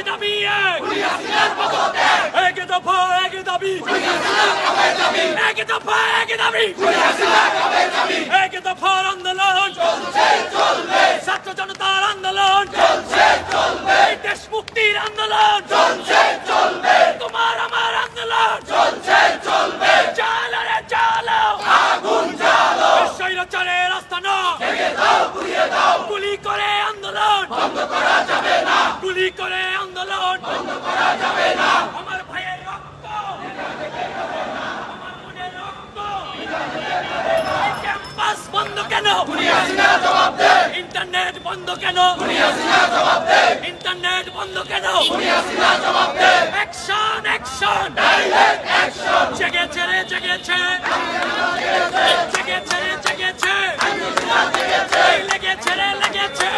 দাবি এক দফা এক দাবি এক দফা এক দাবি এক দফার আন্দোলন ছাত্র জনতার আন্দোলন এই দেশ মুক্তির আন্দোলন তোমার আমার আন্দোলন চালো রে চালো স্বৈরাচারের আস্তানা গুলি করে আন্দোলন গুলি করে আন্দোলন আমার ভাইয়ের রক্ত আমার মনের রক্ত এই ক্যাম্পাস বন্ধ কেন ইন্টারনেট বন্ধ কেন ইন্টারনেট বন্ধ কেন অ্যাকশন অ্যাকশন জেগেছে রে জেগেছে জেগেছে রে জেগেছে লেগেছে রে লেগেছে